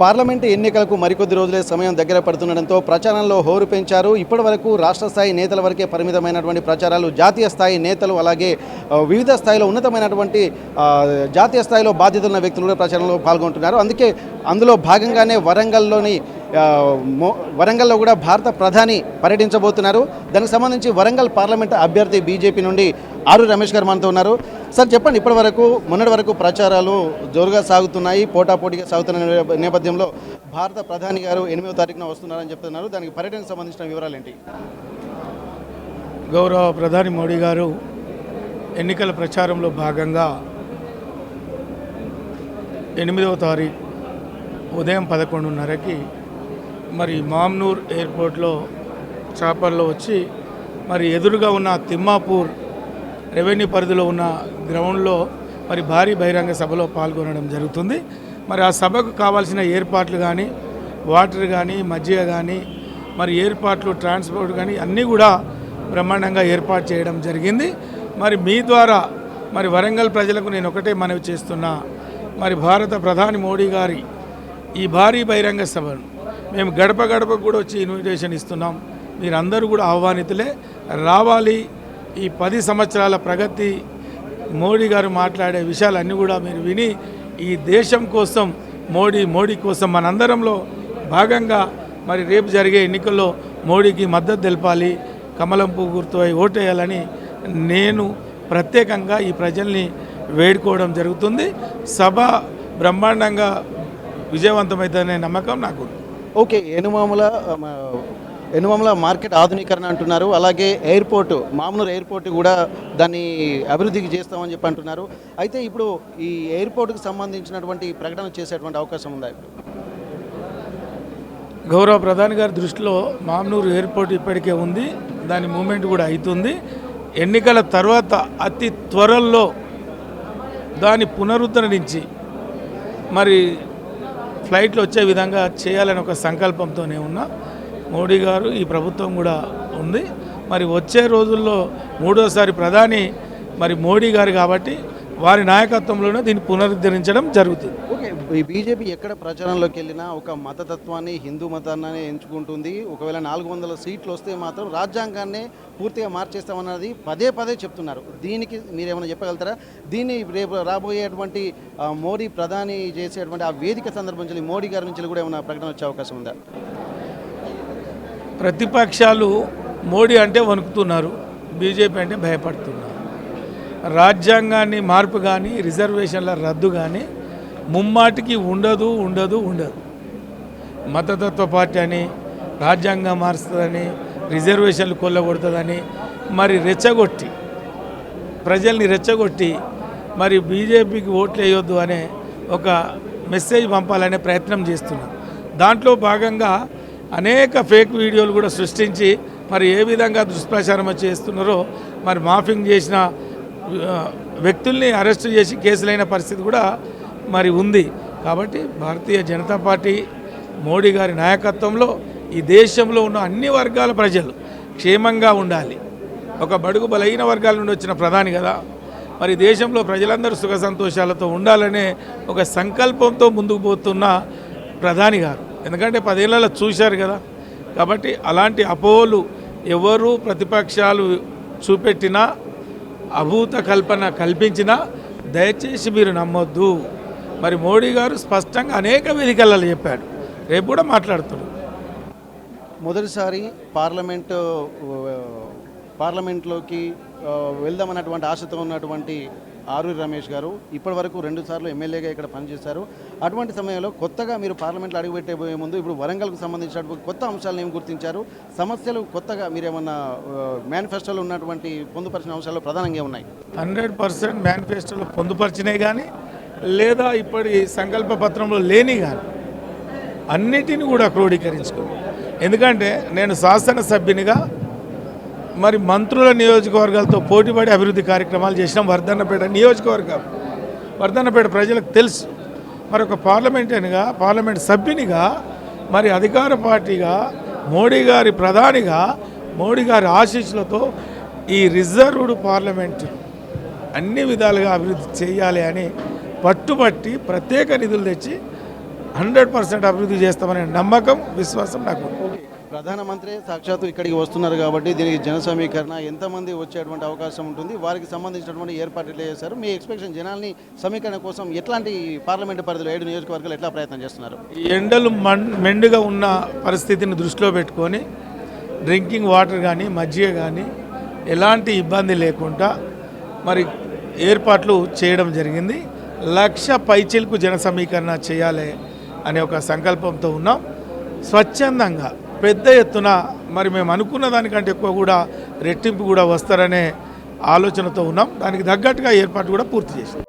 Parliament ఎన్నికలకు మరికొద్ది రోజులే సమయం దగ్గర పడుతుండటంతో ప్రచారంలో హోరు పెంచారు. ఇప్పటివరకు రాష్ట్ర స్థాయి నేతల వరకే పరిమితమైనటువంటి ప్రచారాలు జాతీయ స్థాయి నేతలు అలాగే వివిధ స్థాయిలో ఉన్నతమైనటువంటి జాతీయ స్థాయిలో బాధ్యత ఉన్న వ్యక్తులు కూడా ప్రచారంలో పాల్గొంటున్నారు. అందులో భాగంగానే వరంగల్లో కూడా భారత ప్రధాని పర్యటించబోతున్నారు. దానికి సంబంధించి వరంగల్ పార్లమెంటు అభ్యర్థి బీజేపీ నుండి ఆరు రమేష్ గారు మనతో ఉన్నారు. సార్ చెప్పండి, మొన్నటి వరకు ప్రచారాలు జోరుగా సాగుతున్నాయి, పోటాపోటీగా సాగుతున్న నేపథ్యంలో భారత ప్రధాని గారు 8వ తారీఖున వస్తున్నారని చెప్తున్నారు. దానికి పర్యటనకు సంబంధించిన వివరాలు ఏంటి? గౌరవ ప్రధాని మోడీ గారు ఎన్నికల ప్రచారంలో భాగంగా 8వ తారీఖు ఉదయం 11:30కి మరి మామ్నూర్ ఎయిర్పోర్ట్లో చాపర్లో వచ్చి మరి ఎదురుగా ఉన్న తిమ్మాపూర్ రెవెన్యూ పరిధిలో ఉన్న గ్రౌండ్లో మరి భారీ బహిరంగ సభలో పాల్గొనడం జరుగుతుంది. మరి ఆ సభకు కావాల్సిన ఏర్పాట్లు కానీ, వాటర్ కానీ, మజ్జిగ కానీ, మరి ఏర్పాట్లు, ట్రాన్స్పోర్ట్ కానీ అన్నీ కూడా బ్రహ్మాండంగా ఏర్పాటు చేయడం జరిగింది. మరి మీ ద్వారా మరి వరంగల్ ప్రజలకు నేను ఒకటే మనవి చేస్తున్నా, మరి భారత ప్రధాని మోడీ గారి ఈ భారీ బహిరంగ సభను మేము గడప గడపకు కూడా వచ్చి ఇన్విటేషన్ ఇస్తున్నాం. మీరందరూ కూడా ఆహ్వానితులే రావాలి. ఈ 10 సంవత్సరాల ప్రగతి, మోడీ గారు మాట్లాడే విషయాలన్నీ కూడా మీరు విని ఈ దేశం కోసం మోడీ కోసం మనందరంలో భాగంగా మరి రేపు జరిగే ఎన్నికల్లో మోడీకి మద్దతు తెలపాలి, కమలం పువ్వు గుర్తుపై ఓటేయాలని నేను ప్రత్యేకంగా ఈ ప్రజల్ని వేడుకోవడం జరుగుతుంది. సభ బ్రహ్మాండంగా విజయవంతమైందనే నమ్మకం నాకు. ఓకే, ఎనుమాముల మార్కెట్ ఆధునీకరణ అంటున్నారు. అలాగే మామ్నూర్ ఎయిర్పోర్ట్ కూడా దాన్ని అభివృద్ధికి చేస్తామని చెప్పి అంటున్నారు. అయితే ఇప్పుడు ఈ ఎయిర్పోర్ట్కి సంబంధించినటువంటి ప్రకటన చేసేటువంటి అవకాశం ఉందా? గౌరవ ప్రధాని గారి దృష్టిలో మామ్నూర్ ఎయిర్పోర్ట్ ఇప్పటికే ఉంది, దాని మూమెంట్ కూడా అవుతుంది. ఎన్నికల తర్వాత అతి త్వరలో దాని పునరుద్ధరించి మరి ఫ్లైట్లు వచ్చే విధంగా చేయాలని ఒక సంకల్పంతోనే ఉన్నా. మోడీ గారు, ఈ ప్రభుత్వం కూడా ఉంది. మరి వచ్చే రోజుల్లో 3వసారి ప్రధాని మరి మోడీ గారు కాబట్టి వారి నాయకత్వంలోనే దీన్ని పునరుద్ధరించడం జరుగుతుంది. ఓకే, ఈ బీజేపీ ఎక్కడ ప్రచారంలోకి వెళ్ళినా ఒక మతతత్వాన్ని, హిందూ మతాన్ని ఎంచుకుంటుంది. ఒకవేళ 400 సీట్లు వస్తే మాత్రం రాజ్యాంగాన్ని పూర్తిగా మార్చేస్తామన్నది పదే చెప్తున్నారు. దీనికి మీరేమైనా చెప్పగలుగుతారా? దీన్ని రేపు రాబోయేటువంటి మోడీ ప్రధాని చేసేటువంటి ఆ వేదిక సందర్భంలో మోడీ గారి నుంచి కూడా ఏమైనా ప్రకటన వచ్చే అవకాశం ఉందా? ప్రతిపక్షాలు మోడీ అంటే వణుకుతున్నారు, బీజేపీ అంటే భయపడుతున్నారు. రాజ్యాంగాన్ని మార్పు కానీ, రిజర్వేషన్ల రద్దు కానీ ముమ్మాటికి ఉండదు. మతతత్వ పార్టీ అని, రాజ్యాంగం మారుస్తుందని, రిజర్వేషన్లు కొల్లగొడుతుందని మరి ప్రజల్ని రెచ్చగొట్టి మరి బీజేపీకి ఓట్లు వేయొద్దు అనే ఒక మెసేజ్ పంపాలనే ప్రయత్నం చేస్తున్నారు. దాంట్లో భాగంగా అనేక ఫేక్ వీడియోలు కూడా సృష్టించి మరి ఏ విధంగా దుష్ప్రచారం చేస్తున్నారో, మరి మాఫింగ్ చేసిన వ్యక్తుల్ని అరెస్టు చేసి కేసులైన పరిస్థితి కూడా మరి ఉంది. కాబట్టి భారతీయ జనతా పార్టీ మోడీ గారి నాయకత్వంలో ఈ దేశంలో ఉన్న అన్ని వర్గాల ప్రజలు క్షేమంగా ఉండాలి. ఒక బడుగు బలహీన వర్గాల నుండి వచ్చిన ప్రధాని కదా, మరి దేశంలో ప్రజలందరూ సుఖ సంతోషాలతో ఉండాలనే ఒక సంకల్పంతో ముందుకు పోతున్న ప్రధాని గారు. ఎందుకంటే 10 ఏళ్లలో చూశారు కదా. కాబట్టి అలాంటి అపోహలు ఎవరు ప్రతిపక్షాలు చూపెట్టినా, అభూత కల్పన కల్పించినా దయచేసి మీరు నమ్మొద్దు. మరి మోడీ గారు స్పష్టంగా అనేక వేదికలలో చెప్పాడు, రేపు కూడా మాట్లాడుతాడు. మొదటిసారి పార్లమెంట్లోకి వెళ్దామన్నటువంటి ఆశతో ఉన్నటువంటి ఆరూరి రమేష్ గారు ఇప్పటి వరకు 2 సార్లు ఎమ్మెల్యేగా ఇక్కడ పనిచేశారు. అటువంటి సమయంలో కొత్తగా మీరు పార్లమెంట్లో అడుగుపెట్టబోయే ముందు ఇప్పుడు వరంగల్కు సంబంధించినటువంటి కొత్త అంశాలను ఏమి గుర్తించారు? సమస్యలు కొత్తగా మీరు ఏమన్నా మేనిఫెస్టోలో ఉన్నటువంటి పొందుపరిచిన అంశాలు ప్రధానంగా ఉన్నాయి? 100% మేనిఫెస్టోలో పొందుపరిచినాయి కానీ, లేదా ఇప్పటి సంకల్ప పత్రంలో లేని కానీ అన్నిటిని కూడా క్రోడీకరించుకోండి. ఎందుకంటే నేను శాసనసభ్యునిగా మరి మంత్రుల నియోజకవర్గాలతో పోటీపడి అభివృద్ధి కార్యక్రమాలు చేసినాం. వర్ధన్నపేట నియోజకవర్గం, వర్ధన్నపేట ప్రజలకు తెలుసు. మరి ఒక పార్లమెంట్ సభ్యునిగా, మరి అధికార పార్టీగా, మోడీ గారి ప్రధానిగా, మోడీ గారి ఆశీస్సులతో ఈ రిజర్వ్డ్ పార్లమెంటు అన్ని విధాలుగా అభివృద్ధి చేయాలి అని పట్టుబట్టి ప్రత్యేక నిధులు తెచ్చి 100% అభివృద్ధి చేస్తామనే నమ్మకం విశ్వాసం నాకు ఉంది. ప్రధానమంత్రి సాక్షాత్తు ఇక్కడికి వస్తున్నారు కాబట్టి దీనికి జన సమీకరణ ఎంతమంది వచ్చేటువంటి అవకాశం ఉంటుంది, వారికి సంబంధించినటువంటి ఏర్పాట్లు ఎట్లా చేశారు, మీ ఎక్స్పెక్టేషన్ జనాల్ని సమీకరణ కోసం ఎట్లాంటి పార్లమెంటు పరిధిలో 7 నియోజకవర్గాలు ఎట్లా ప్రయత్నం చేస్తున్నారు? ఈ ఎండలు మెండుగా ఉన్న పరిస్థితిని దృష్టిలో పెట్టుకొని డ్రింకింగ్ వాటర్ కానీ మజ్జిగ కానీ ఎలాంటి ఇబ్బంది లేకుండా మరి ఏర్పాట్లు చేయడం జరిగింది. 1,00,000 పైచిలకు జన సమీకరణ చేయాలి అనే ఒక సంకల్పంతో ఉన్నాం. స్వచ్ఛందంగా పెద్ద ఎత్తున మరి మేము అనుకున్న దానికంటే ఎక్కువ కూడా రెట్టింపు కూడా వస్తారనే ఆలోచనతో ఉన్నాం. దానికి తగ్గట్టుగా ఏర్పాటు కూడా పూర్తి చేసాం.